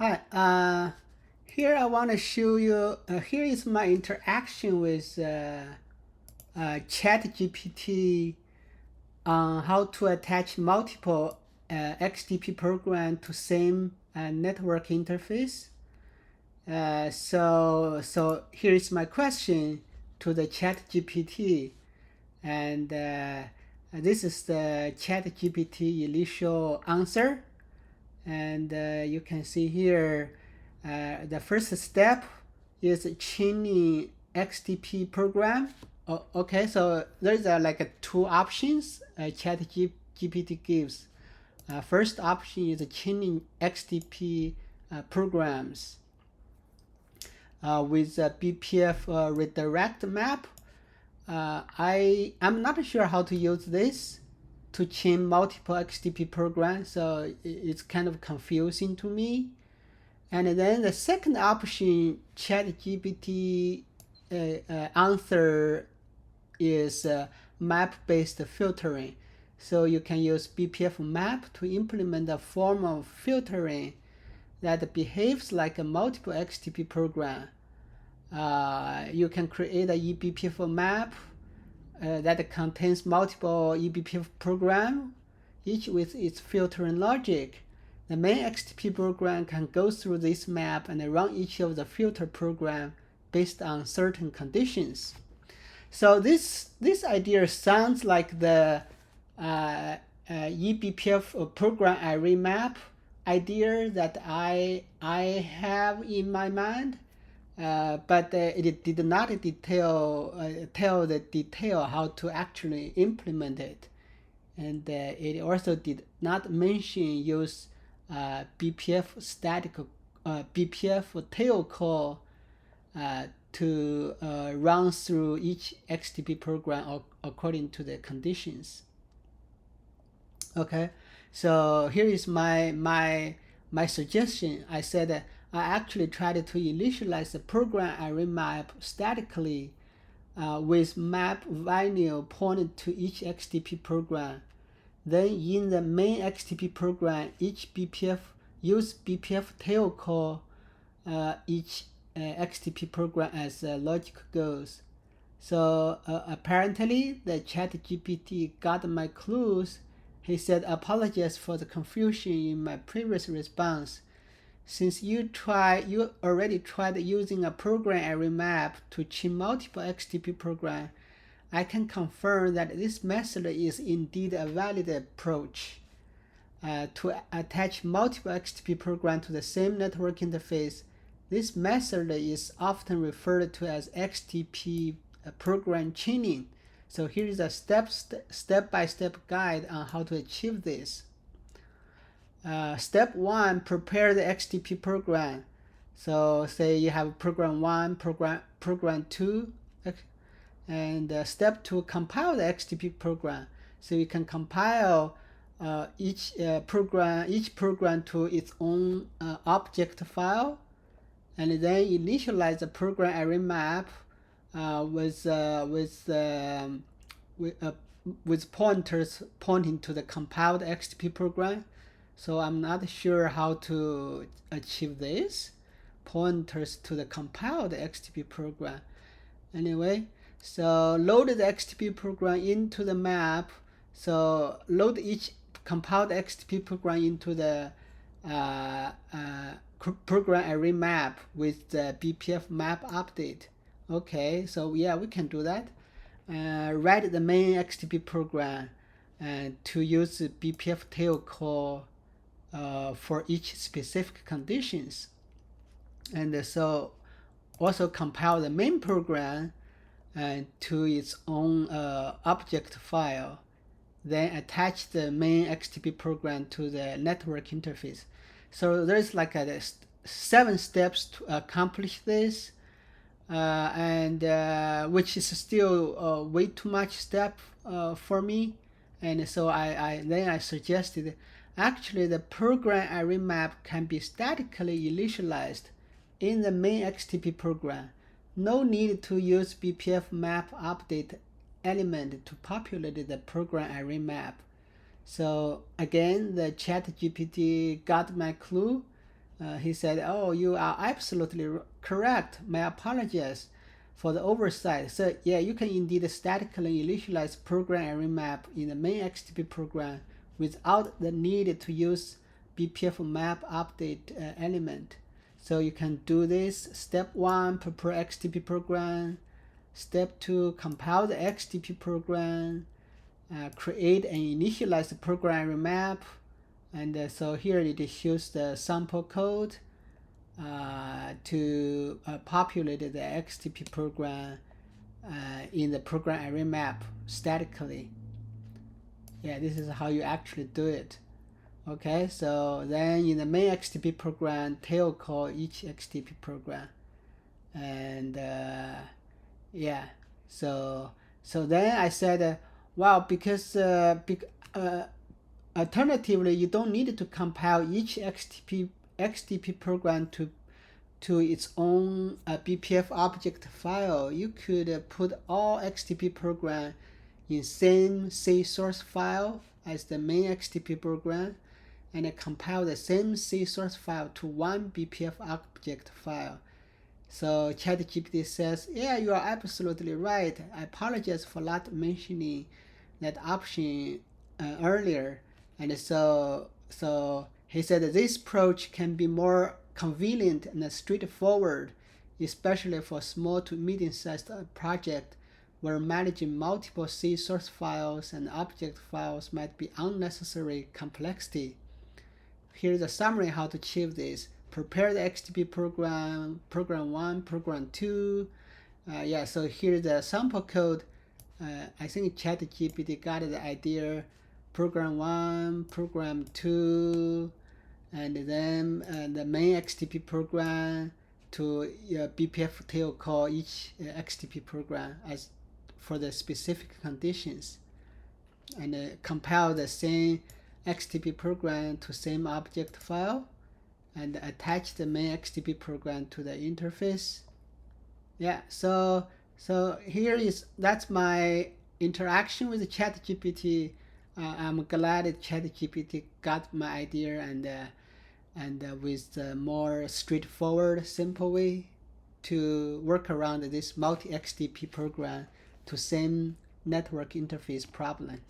Hi, here I want to show you, here is my interaction with ChatGPT on how to attach multiple XDP program to same network interface. So here is my question to the ChatGPT, and this is the ChatGPT initial answer. And you can see here the first step is chaining XDP program. Okay, so there's like two options ChatGPT gives. First option is chaining XDP programs with a BPF redirect map. I'm not sure how to use this to chain multiple XDP programs, so it's kind of confusing to me. And then the second option, ChatGPT answer is map-based filtering. So you can use BPF map to implement a form of filtering that behaves like a multiple XDP program. You can create a eBPF map that contains multiple eBPF program, each with its filtering logic. The main XDP program can go through this map and run each of the filter program based on certain conditions. So this idea sounds like the eBPF program array map idea that I have in my mind. But it did not tell the detail how to actually implement it, and it also did not mention use BPF static BPF tail call to run through each XDP program according to the conditions. Okay, so here is my suggestion. I said I actually tried to initialize the program array map statically with map value pointed to each XDP program. Then in the main XDP program, each BPF use BPF tail call each XDP program as logic goes. So apparently the ChatGPT got my clues. He said, apologize for the confusion in my previous response. Since you already tried using a program array map to chain multiple XDP programs, I can confirm that this method is indeed a valid approach. To attach multiple XDP programs to the same network interface, this method is often referred to as XDP program chaining. So here is a step-by-step guide on how to achieve this. Step 1, prepare the XDP program. So say you have program 1, program 2, and step 2, compile the XDP program. So you can compile each program to its own object file, and then initialize the program array map with pointers pointing to the compiled XDP program. So I'm not sure how to achieve this. Pointers to the compiled XDP program. Anyway, so load the XDP program into the map. So load each compiled XDP program into the program array map with the BPF map update. Okay, so yeah, we can do that. Write the main XDP program to use the BPF tail call for each specific conditions. And so also compile the main program to its own object file. Then attach the main XDP program to the network interface. So there's like 7 steps to accomplish this, and which is still way too much step for me. And so I suggested actually the program array map can be statically initialized in the main XDP program. No need to use BPF map update element to populate the program array map. So again, the ChatGPT got my clue. He said, "Oh, you are absolutely correct. My apologies for the oversight." So yeah, you can indeed statically initialize program array map in the main XDP program without the need to use BPF map update element. So you can do this. Step 1, prepare XDP program. Step 2, compile the XDP program. Create and initialize the program array map. And so here it shows the sample code to populate the XDP program in the program array map statically. Yeah, this is how you actually do it. Okay, so then in the main XDP program, tail call each XDP program, and yeah, so then I said, wow, because alternatively, you don't need to compile each XDP program to its own BPF object file. You could put all XDP program in same C source file as the main XDP program, and compile the same C source file to one BPF object file. So ChatGPT says, yeah, you are absolutely right. I apologize for not mentioning that option earlier. And so he said that this approach can be more convenient and straightforward, especially for small to medium-sized project where managing multiple C source files and object files might be unnecessary complexity. Here's a summary how to achieve this. Prepare the XDP program, program 1, program 2. Yeah, so here's the sample code. I think ChatGPT got the idea. Program 1, program 2, and then the main XDP program to BPF tail call each XDP program as for the specific conditions, and compile the same XDP program to same object file, and attach the main XDP program to the interface. Yeah, so that's my interaction with ChatGPT. I'm glad that ChatGPT got my idea, and with the more straightforward, simple way to work around this multi XDP program to same network interface problem.